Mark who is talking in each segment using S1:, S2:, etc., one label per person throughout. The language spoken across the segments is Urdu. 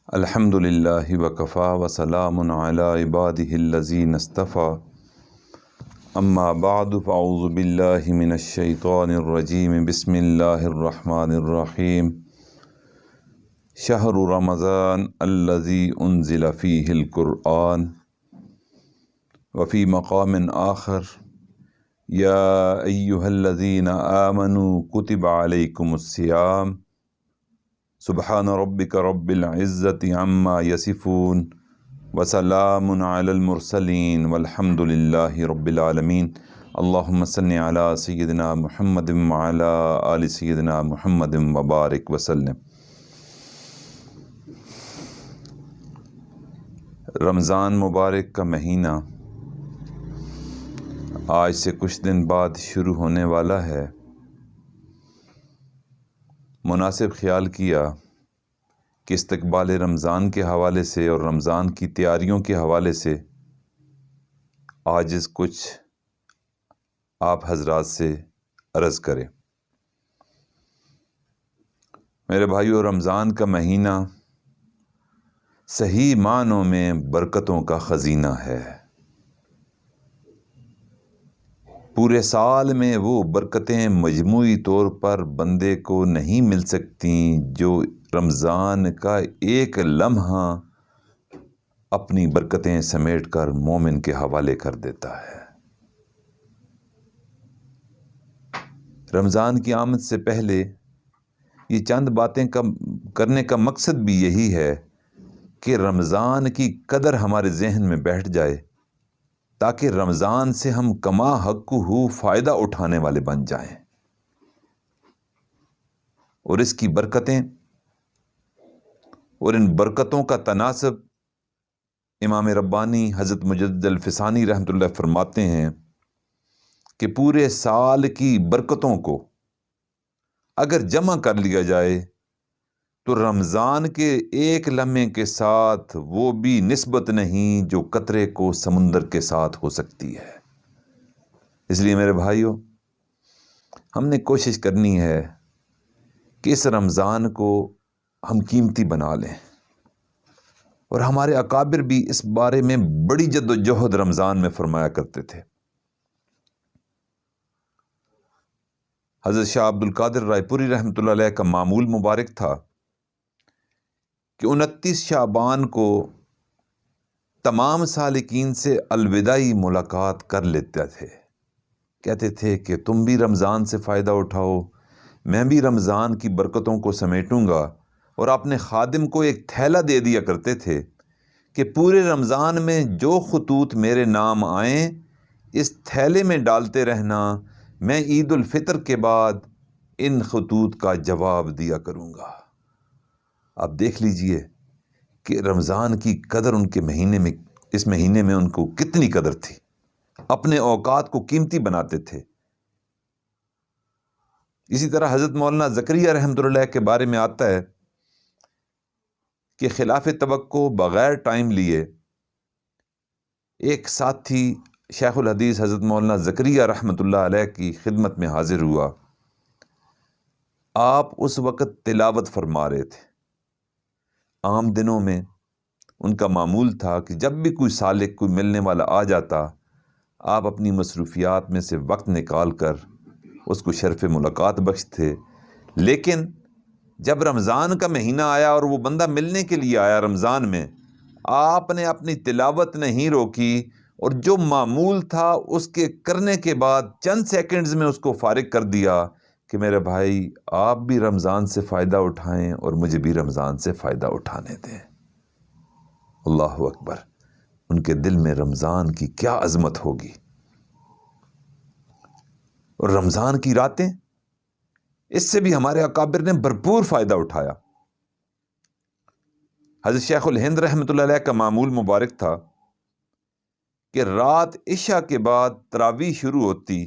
S1: الحمدللہ وکفا وسلام علی عبادہ الذین اصطفیٰ اما بعد فاعوذ باللہ من الشیطان الرجیم بسم اللہ الرحمن الرحیم شہر رمضان الذی انزل فیہ القرآن وفی مقام آخر یا ایہا الذین آمنوا کتب علیکم الصیام سبحان ربک رب العزت عما یصفون وسلام علی المرسلین والحمد للہ رب العالمین اللہم صلی علی سیدنا محمد وعلی آل سیدنا محمد وبارک وسلم۔ رمضان مبارک کا مہینہ آج سے کچھ دن بعد شروع ہونے والا ہے۔ مناسب خیال کیا کہ استقبال رمضان کے حوالے سے اور رمضان کی تیاریوں کے حوالے سے آج کچھ آپ حضرات سے عرض کریں۔ میرے بھائیو، رمضان کا مہینہ صحیح معنوں میں برکتوں کا خزینہ ہے۔ پورے سال میں وہ برکتیں مجموعی طور پر بندے کو نہیں مل سکتی جو رمضان کا ایک لمحہ اپنی برکتیں سمیٹ کر مومن کے حوالے کر دیتا ہے۔ رمضان کی آمد سے پہلے یہ چند باتیں کرنے کا مقصد بھی یہی ہے کہ رمضان کی قدر ہمارے ذہن میں بیٹھ جائے، تاکہ رمضان سے ہم کما حقہ فائدہ اٹھانے والے بن جائیں، اور اس کی برکتیں اور ان برکتوں کا تناسب امام ربانی حضرت مجدد الفسانی رحمۃ اللہ فرماتے ہیں کہ پورے سال کی برکتوں کو اگر جمع کر لیا جائے تو رمضان کے ایک لمحے کے ساتھ وہ بھی نسبت نہیں جو قطرے کو سمندر کے ساتھ ہو سکتی ہے۔ اس لیے میرے بھائیوں، ہم نے کوشش کرنی ہے کہ اس رمضان کو ہم قیمتی بنا لیں، اور ہمارے اکابر بھی اس بارے میں بڑی جد و جہد رمضان میں فرمایا کرتے تھے۔ حضرت شاہ عبد القادر رائے پوری رحمۃ اللہ علیہ کا معمول مبارک تھا کہ 29 شعبان کو تمام سالکین سے الوداعی ملاقات کر لیتے تھے۔ کہتے تھے کہ تم بھی رمضان سے فائدہ اٹھاؤ، میں بھی رمضان کی برکتوں کو سمیٹوں گا، اور اپنے خادم کو ایک تھیلا دے دیا کرتے تھے کہ پورے رمضان میں جو خطوط میرے نام آئیں اس تھیلے میں ڈالتے رہنا، میں عید الفطر کے بعد ان خطوط کا جواب دیا کروں گا۔ آپ دیکھ لیجئے کہ رمضان کی قدر ان کے مہینے میں، اس مہینے میں ان کو کتنی قدر تھی، اپنے اوقات کو قیمتی بناتے تھے۔ اسی طرح حضرت مولانا زکریا رحمۃ اللہ علیہ کے بارے میں آتا ہے کہ خلاف توقع بغیر ٹائم لیے ایک ساتھی شیخ الحدیث حضرت مولانا زکریا رحمۃ اللہ علیہ کی خدمت میں حاضر ہوا۔ آپ اس وقت تلاوت فرما رہے تھے۔ عام دنوں میں ان کا معمول تھا کہ جب بھی کوئی سالک، کوئی ملنے والا آ جاتا، آپ اپنی مصروفیات میں سے وقت نکال کر اس کو شرف ملاقات بخشتے۔ لیکن جب رمضان کا مہینہ آیا اور وہ بندہ ملنے کے لیے آیا رمضان میں، آپ نے اپنی تلاوت نہیں روکی، اور جو معمول تھا اس کے کرنے کے بعد چند سیکنڈز میں اس کو فارغ کر دیا کہ میرے بھائی آپ بھی رمضان سے فائدہ اٹھائیں اور مجھے بھی رمضان سے فائدہ اٹھانے دیں۔ اللہ اکبر! ان کے دل میں رمضان کی کیا عظمت ہوگی۔ اور رمضان کی راتیں، اس سے بھی ہمارے اکابر نے بھرپور فائدہ اٹھایا۔ حضرت شیخ الہند رحمۃ اللہ علیہ کا معمول مبارک تھا کہ رات عشاء کے بعد تراویح شروع ہوتی،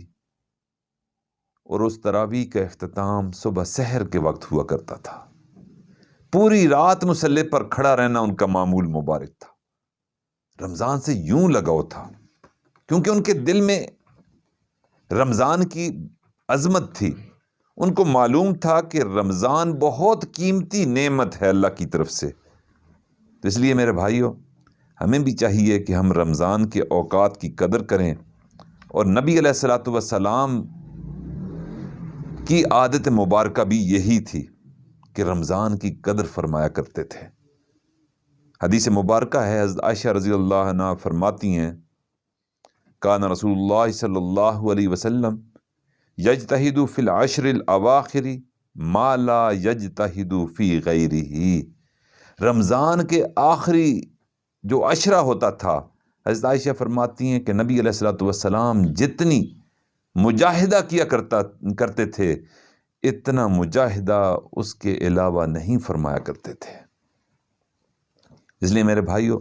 S1: اور اس تراویح کا اختتام صبح سحر کے وقت ہوا کرتا تھا۔ پوری رات مصلی پر کھڑا رہنا ان کا معمول مبارک تھا۔ رمضان سے یوں لگاؤ تھا کیونکہ ان کے دل میں رمضان کی عظمت تھی۔ ان کو معلوم تھا کہ رمضان بہت قیمتی نعمت ہے اللہ کی طرف سے، تو اس لیے میرے بھائیوں، ہمیں بھی چاہیے کہ ہم رمضان کے اوقات کی قدر کریں، اور نبی علیہ الصلوۃ والسلام کی عادت مبارکہ بھی یہی تھی کہ رمضان کی قدر فرمایا کرتے تھے۔ حدیث مبارکہ ہے، حضرت عائشہ رضی اللہ عنہا فرماتی ہیں، کان رسول اللہ صلی اللہ علیہ وسلم یجتہد فی العشر الاواخر ما لا یجتہد فی غیرہ۔ رمضان کے آخری جو عشرہ ہوتا تھا، حضرت عائشہ فرماتی ہیں کہ نبی علیہ الصلوۃ والسلام جتنی مجاہدہ کیا کرتے تھے، اتنا مجاہدہ اس کے علاوہ نہیں فرمایا کرتے تھے۔ اس لیے میرے بھائیوں،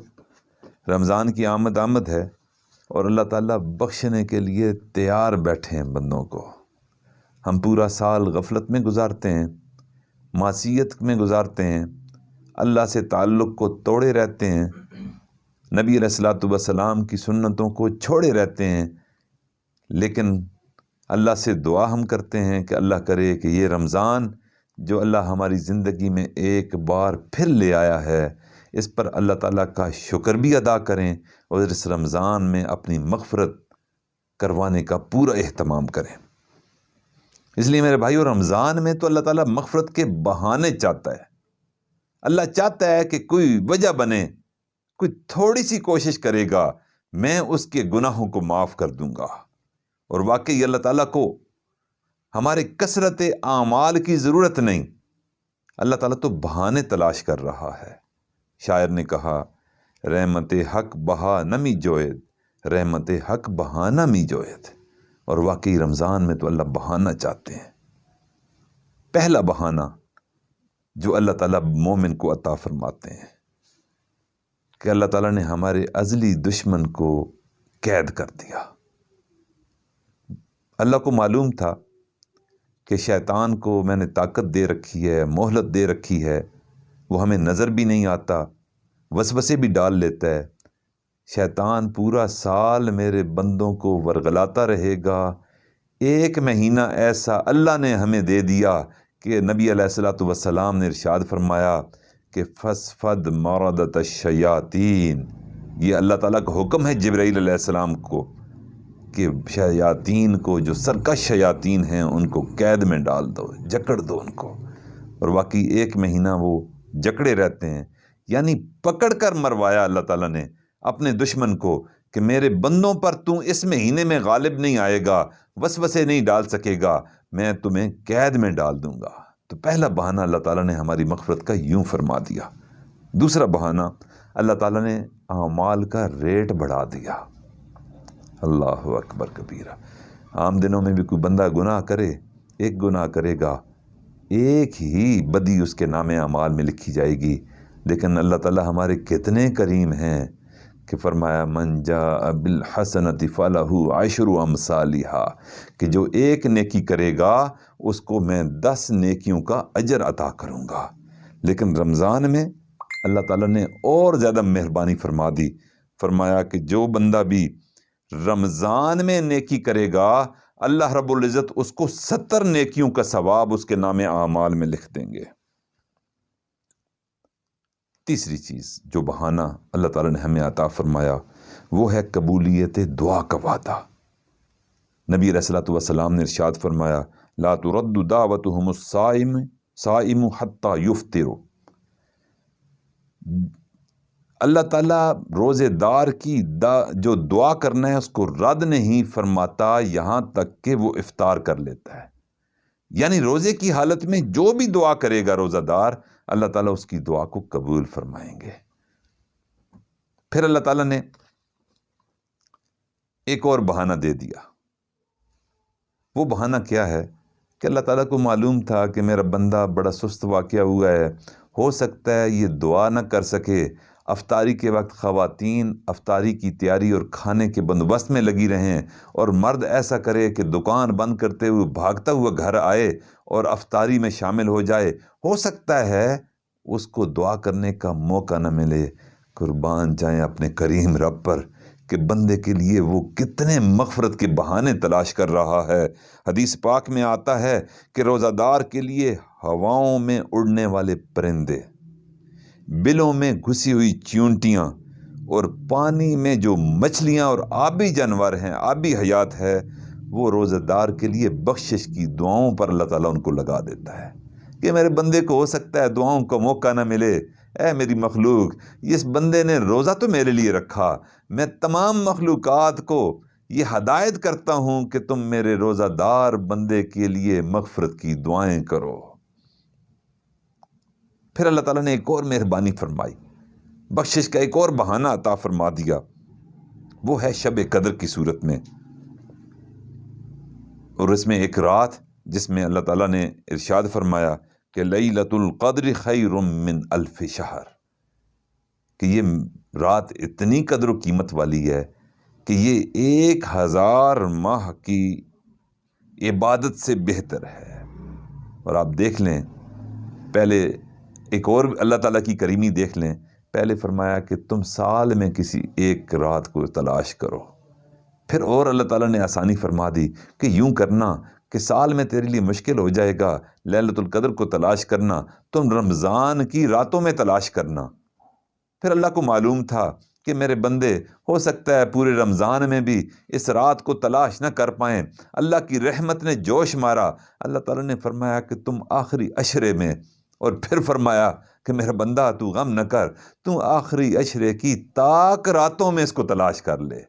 S1: رمضان کی آمد ہے، اور اللہ تعالیٰ بخشنے کے لیے تیار بیٹھے ہیں بندوں کو۔ ہم پورا سال غفلت میں گزارتے ہیں، معصیت میں گزارتے ہیں، اللہ سے تعلق کو توڑے رہتے ہیں، نبی علیہ الصلوۃ والسلام کی سنتوں کو چھوڑے رہتے ہیں، لیکن اللہ سے دعا ہم کرتے ہیں کہ اللہ کرے کہ یہ رمضان جو اللہ ہماری زندگی میں ایک بار پھر لے آیا ہے، اس پر اللہ تعالیٰ کا شکر بھی ادا کریں، اور اس رمضان میں اپنی مغفرت کروانے کا پورا اہتمام کریں۔ اس لیے میرے بھائیو، رمضان میں تو اللہ تعالیٰ مغفرت کے بہانے چاہتا ہے۔ اللہ چاہتا ہے کہ کوئی وجہ بنے، کوئی تھوڑی سی کوشش کرے گا، میں اس کے گناہوں کو معاف کر دوں گا۔ اور واقعی اللہ تعالیٰ کو ہمارے کثرت اعمال کی ضرورت نہیں، اللہ تعالیٰ تو بہانے تلاش کر رہا ہے۔ شاعر نے کہا، رحمت حق بہا نمی جوید، رحمت حق بہانہ می جوید۔ اور واقعی رمضان میں تو اللہ بہانہ چاہتے ہیں۔ پہلا بہانہ جو اللہ تعالیٰ مومن کو عطا فرماتے ہیں کہ اللہ تعالیٰ نے ہمارے ازلی دشمن کو قید کر دیا۔ اللہ کو معلوم تھا کہ شیطان کو میں نے طاقت دے رکھی ہے، مہلت دے رکھی ہے، وہ ہمیں نظر بھی نہیں آتا، وسوسے بھی ڈال لیتا ہے۔ شیطان پورا سال میرے بندوں کو ورغلاتا رہے گا۔ ایک مہینہ ایسا اللہ نے ہمیں دے دیا کہ نبی علیہ الصلوۃ والسلام نے ارشاد فرمایا کہ فَاسْفَدْ مَرَدَةَ الشَّيَاطِينِ، یہ اللہ تعالیٰ کا حکم ہے جبرائیل علیہ السلام کو کہ شیاطین کو، جو سرکش شیاطین ہیں، ان کو قید میں ڈال دو، جکڑ دو ان کو۔ اور واقعی ایک مہینہ وہ جکڑے رہتے ہیں، یعنی پکڑ کر مروایا اللہ تعالیٰ نے اپنے دشمن کو کہ میرے بندوں پر تو اس مہینے میں غالب نہیں آئے گا، وسوسے نہیں ڈال سکے گا، میں تمہیں قید میں ڈال دوں گا۔ تو پہلا بہانہ اللہ تعالیٰ نے ہماری مغفرت کا یوں فرما دیا۔ دوسرا بہانہ، اللہ تعالیٰ نے اعمال کا ریٹ بڑھا دیا۔ اللہ اکبر کبیرہ۔ عام دنوں میں بھی کوئی بندہ گناہ کرے، ایک گناہ کرے گا، ایک ہی بدی اس کے نام اعمال میں لکھی جائے گی، لیکن اللہ تعالیٰ ہمارے کتنے کریم ہیں کہ فرمایا من جاء بالحسنۃ فلہ عشر امثالھا، کہ جو ایک نیکی کرے گا اس کو میں 10 نیکیوں کا اجر عطا کروں گا۔ لیکن رمضان میں اللہ تعالیٰ نے اور زیادہ مہربانی فرما دی، فرمایا کہ جو بندہ بھی رمضان میں نیکی کرے گا، اللہ رب العزت اس کو 70 نیکیوں کا ثواب اس کے نام اعمال میں لکھ دیں گے۔ تیسری چیز جو بہانہ اللہ تعالیٰ نے ہمیں عطا فرمایا، وہ ہے قبولیت دعا کا وعدہ۔ نبی علیہ الصلوۃ والسلام نے ارشاد فرمایا، لا ترد دعوتهم الصائم حتی یفطر۔ اللہ تعالیٰ روزے دار کی جو دعا کرنا ہے اس کو رد نہیں فرماتا یہاں تک کہ وہ افطار کر لیتا ہے۔ یعنی روزے کی حالت میں جو بھی دعا کرے گا روزہ دار، اللہ تعالیٰ اس کی دعا کو قبول فرمائیں گے۔ پھر اللہ تعالیٰ نے ایک اور بہانہ دے دیا۔ وہ بہانہ کیا ہے کہ اللہ تعالیٰ کو معلوم تھا کہ میرا بندہ بڑا سست واقعہ ہوا ہے، ہو سکتا ہے یہ دعا نہ کر سکے، افطاری کے وقت خواتین افطاری کی تیاری اور کھانے کے بندوبست میں لگی رہیں، اور مرد ایسا کرے کہ دکان بند کرتے ہوئے بھاگتا ہوا گھر آئے اور افطاری میں شامل ہو جائے، ہو سکتا ہے اس کو دعا کرنے کا موقع نہ ملے۔ قربان جائیں اپنے کریم رب پر کہ بندے کے لیے وہ کتنے مغفرت کے بہانے تلاش کر رہا ہے۔ حدیث پاک میں آتا ہے کہ روزہ دار کے لیے ہواؤں میں اڑنے والے پرندے، بلوں میں گھسی ہوئی چیونٹیاں اور پانی میں جو مچھلیاں اور آبی جانور ہیں، آبی حیات ہے، وہ روزہ دار کے لیے بخشش کی دعاؤں پر اللہ تعالیٰ ان کو لگا دیتا ہے کہ میرے بندے کو ہو سکتا ہے دعاؤں کا موقع نہ ملے، اے میری مخلوق، اس بندے نے روزہ تو میرے لیے رکھا، میں تمام مخلوقات کو یہ ہدایت کرتا ہوں کہ تم میرے روزہ دار بندے کے لیے مغفرت کی دعائیں کرو۔ پھر اللہ تعالیٰ نے ایک اور مہربانی فرمائی، بخشش کا ایک اور بہانہ عطا فرما دیا، وہ ہے شب قدر کی صورت میں، اور اس میں ایک رات جس میں اللہ تعالیٰ نے ارشاد فرمایا کہ لیلۃ القدر خیر من الف شہر، کہ یہ رات اتنی قدر و قیمت والی ہے کہ یہ 1000 ماہ کی عبادت سے بہتر ہے۔ اور آپ دیکھ لیں، پہلے ایک اور اللہ تعالیٰ کی کریمی دیکھ لیں، پہلے فرمایا کہ تم سال میں کسی ایک رات کو تلاش کرو، پھر اور اللہ تعالیٰ نے آسانی فرما دی کہ یوں کرنا کہ سال میں تیرے لیے مشکل ہو جائے گا لیلۃ القدر کو تلاش کرنا، تم رمضان کی راتوں میں تلاش کرنا۔ پھر اللہ کو معلوم تھا کہ میرے بندے ہو سکتا ہے پورے رمضان میں بھی اس رات کو تلاش نہ کر پائیں، اللہ کی رحمت نے جوش مارا، اللہ تعالیٰ نے فرمایا کہ تم آخری عشرے میں، اور پھر فرمایا کہ میرا بندہ تو غم نہ کر، تو آخری عشرے کی تاک راتوں میں اس کو تلاش کر لے۔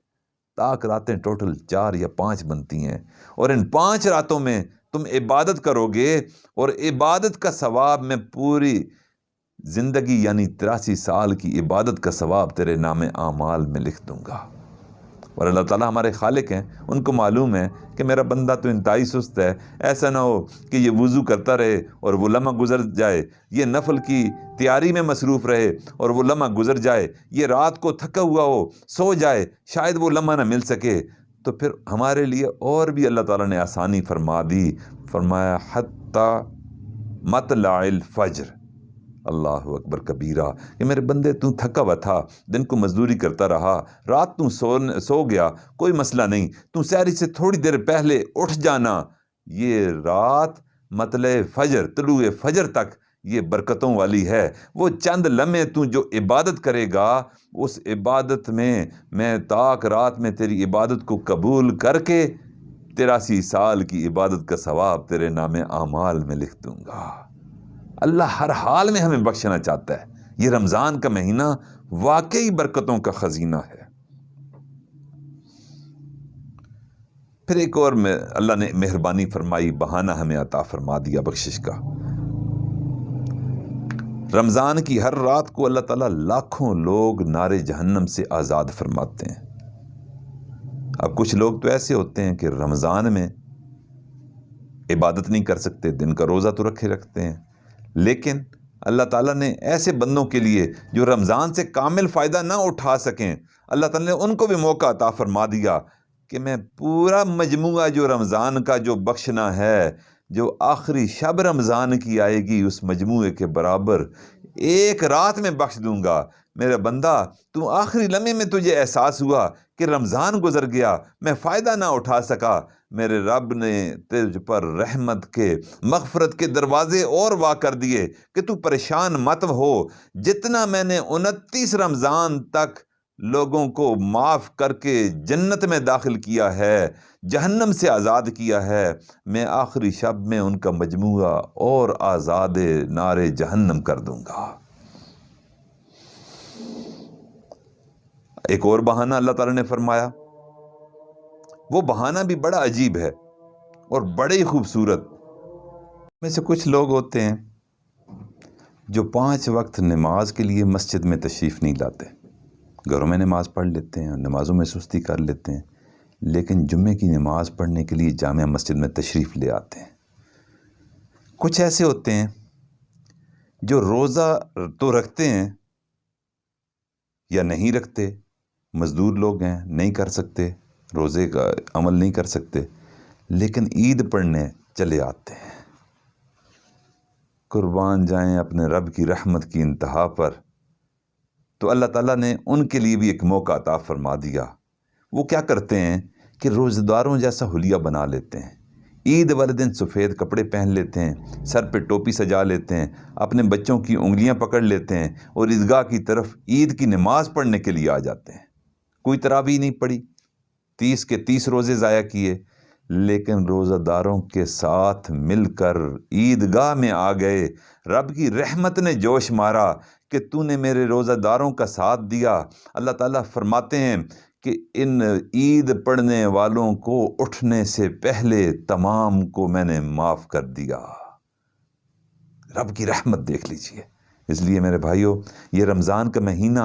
S1: تاک راتیں ٹوٹل 4 یا 5 بنتی ہیں، اور ان 5 راتوں میں تم عبادت کرو گے، اور عبادت کا ثواب میں پوری زندگی یعنی 83 سال کی عبادت کا ثواب تیرے نام اعمال میں لکھ دوں گا۔ اور اللہ تعالیٰ ہمارے خالق ہیں، ان کو معلوم ہے کہ میرا بندہ تو انتہائی سست ہے، ایسا نہ ہو کہ یہ وضو کرتا رہے اور وہ لمحہ گزر جائے، یہ نفل کی تیاری میں مصروف رہے اور وہ لمحہ گزر جائے، یہ رات کو تھکا ہوا ہو سو جائے، شاید وہ لمحہ نہ مل سکے۔ تو پھر ہمارے لیے اور بھی اللہ تعالیٰ نے آسانی فرما دی، فرمایا حتی مطلع الفجر، اللہ اکبر کبیرہ، کہ میرے بندے تو تھکا ہوا تھا، دن کو مزدوری کرتا رہا، رات تو سو گیا، کوئی مسئلہ نہیں، تو سحری سے تھوڑی دیر پہلے اٹھ جانا، یہ رات مطلع فجر، طلوع فجر تک یہ برکتوں والی ہے، وہ چند لمحے تو جو عبادت کرے گا، اس عبادت میں تاک رات میں تیری عبادت کو قبول کر کے 83 سال کی عبادت کا ثواب تیرے نام اعمال میں لکھ دوں گا۔ اللہ ہر حال میں ہمیں بخشنا چاہتا ہے، یہ رمضان کا مہینہ واقعی برکتوں کا خزینہ ہے۔ پھر ایک اور اللہ نے مہربانی فرمائی، بہانہ ہمیں عطا فرما دیا بخشش کا۔ رمضان کی ہر رات کو اللہ تعالیٰ لاکھوں لوگ نار جہنم سے آزاد فرماتے ہیں۔ اب کچھ لوگ تو ایسے ہوتے ہیں کہ رمضان میں عبادت نہیں کر سکتے، دن کا روزہ تو رکھتے ہیں، لیکن اللہ تعالیٰ نے ایسے بندوں کے لیے جو رمضان سے کامل فائدہ نہ اٹھا سکیں، اللہ تعالیٰ نے ان کو بھی موقع عطا فرما دیا کہ میں پورا مجموعہ جو رمضان کا جو بخشنا ہے، جو آخری شب رمضان کی آئے گی، اس مجموعے کے برابر ایک رات میں بخش دوں گا۔ میرا بندہ، تو آخری لمحے میں تجھے احساس ہوا کہ رمضان گزر گیا، میں فائدہ نہ اٹھا سکا، میرے رب نے تجھ پر رحمت کے، مغفرت کے دروازے اور وا کر دیے کہ تو پریشان مت ہو، جتنا میں نے 29 رمضان تک لوگوں کو معاف کر کے جنت میں داخل کیا ہے، جہنم سے آزاد کیا ہے، میں آخری شب میں ان کا مجموعہ اور آزاد نار جہنم کر دوں گا۔ ایک اور بہانہ اللہ تعالیٰ نے فرمایا، وہ بہانہ بھی بڑا عجیب ہے اور بڑے ہی خوبصورت۔ میں سے کچھ لوگ ہوتے ہیں جو 5 وقت نماز کے لیے مسجد میں تشریف نہیں لاتے، گھروں میں نماز پڑھ لیتے ہیں، نمازوں میں سستی کر لیتے ہیں، لیکن جمعے کی نماز پڑھنے کے لیے جامع مسجد میں تشریف لے آتے ہیں۔ کچھ ایسے ہوتے ہیں جو روزہ تو رکھتے ہیں یا نہیں رکھتے، مزدور لوگ ہیں، نہیں کر سکتے، روزے کا عمل نہیں کر سکتے، لیکن عید پڑھنے چلے آتے ہیں۔ قربان جائیں اپنے رب کی رحمت کی انتہا پر۔ تو اللہ تعالیٰ نے ان کے لیے بھی ایک موقع عطا فرما دیا۔ وہ کیا کرتے ہیں کہ روزہ داروں جیسا حلیہ بنا لیتے ہیں، عید والے دن سفید کپڑے پہن لیتے ہیں، سر پہ ٹوپی سجا لیتے ہیں، اپنے بچوں کی انگلیاں پکڑ لیتے ہیں اور عیدگاہ کی طرف عید کی نماز پڑھنے کے لیے آ جاتے ہیں۔ کوئی تراویح نہیں پڑھی، 30 کے 30 روزے ضائع کیے، لیکن روزہ داروں کے ساتھ مل کر عیدگاہ میں آ گئے۔ رب کی رحمت نے جوش مارا کہ تو نے میرے روزہ داروں کا ساتھ دیا۔ اللہ تعالیٰ فرماتے ہیں کہ ان عید پڑھنے والوں کو اٹھنے سے پہلے تمام کو میں نے معاف کر دیا۔ رب کی رحمت دیکھ لیجئے۔ اس لیے میرے بھائیوں، یہ رمضان کا مہینہ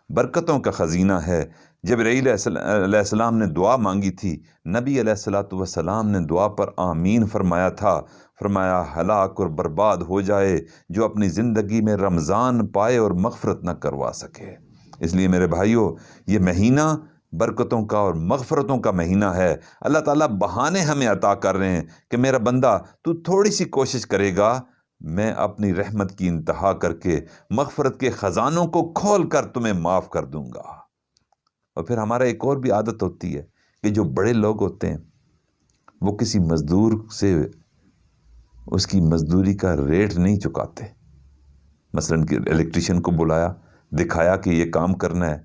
S1: برکتوں کا خزینہ ہے۔ جبرائیل علیہ السلام نے دعا مانگی تھی، نبی علیہ السلام نے دعا پر آمین فرمایا تھا، فرمایا ہلاک اور برباد ہو جائے جو اپنی زندگی میں رمضان پائے اور مغفرت نہ کروا سکے۔ اس لیے میرے بھائیوں، یہ مہینہ برکتوں کا اور مغفرتوں کا مہینہ ہے۔ اللہ تعالیٰ بہانے ہمیں عطا کر رہے ہیں کہ میرا بندہ تو تھوڑی سی کوشش کرے گا، میں اپنی رحمت کی انتہا کر کے مغفرت کے خزانوں کو کھول کر تمہیں معاف کر دوں گا۔ اور پھر ہمارا ایک اور بھی عادت ہوتی ہے کہ جو بڑے لوگ ہوتے ہیں وہ کسی مزدور سے اس کی مزدوری کا ریٹ نہیں چکاتے۔ مثلاً کہ الیکٹریشین کو بلایا، دکھایا کہ یہ کام کرنا ہے،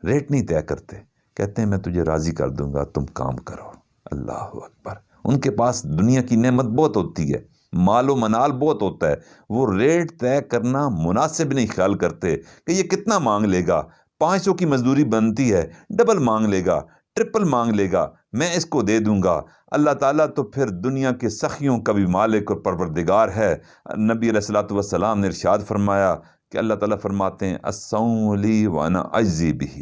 S1: ریٹ نہیں طے کرتے، کہتے ہیں میں تجھے راضی کر دوں گا، تم کام کرو۔ اللہ اکبر! ان کے پاس دنیا کی نعمت بہت ہوتی ہے، مال و منال بہت ہوتا ہے، وہ ریٹ طے کرنا مناسب نہیں خیال کرتے کہ یہ کتنا مانگ لے گا۔ 500 کی مزدوری بنتی ہے، ڈبل مانگ لے گا، ٹرپل مانگ لے گا، میں اس کو دے دوں گا۔ اللہ تعالیٰ تو پھر دنیا کے سخیوں کا بھی مالک اور پروردگار ہے۔ نبی علیہ السلام نے ارشاد فرمایا کہ اللہ تعالیٰ فرماتے ہیں الصوم لی وانا اجزی بہ۔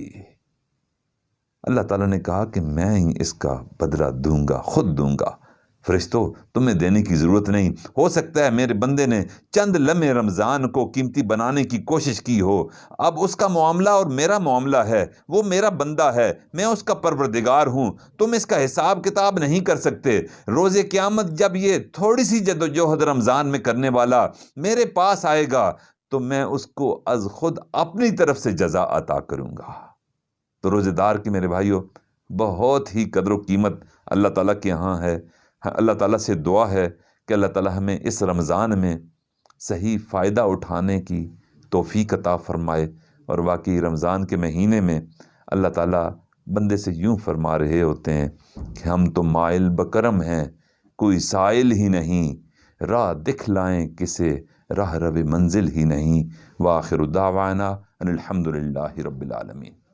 S1: اللہ تعالیٰ نے کہا کہ میں ہی اس کا بدلہ دوں گا، خود دوں گا۔ فرشتوں، تمہیں دینے کی ضرورت نہیں۔ ہو سکتا ہے میرے بندے نے چند لمحے رمضان کو قیمتی بنانے کی کوشش کی ہو، اب اس کا معاملہ اور میرا معاملہ ہے، وہ میرا بندہ ہے، میں اس کا پروردگار ہوں، تم اس کا حساب کتاب نہیں کر سکتے۔ روز قیامت جب یہ تھوڑی سی جدوجہد رمضان میں کرنے والا میرے پاس آئے گا تو میں اس کو از خود اپنی طرف سے جزا عطا کروں گا۔ تو روزے دار کی میرے بھائیوں بہت ہی قدر و قیمت اللہ تعالیٰ کے ہاں ہے۔ اللہ تعالیٰ سے دعا ہے کہ اللہ تعالیٰ ہمیں اس رمضان میں صحیح فائدہ اٹھانے کی توفیق عطا فرمائے۔ اور واقعی رمضان کے مہینے میں اللہ تعالیٰ بندے سے یوں فرما رہے ہوتے ہیں کہ ہم تو مائل بکرم ہیں، کوئی سائل ہی نہیں، راہ دکھلائیں کسے، راہ رو منزل ہی نہیں۔ وآخر دعوانا ان الحمد للہ رب العالمین۔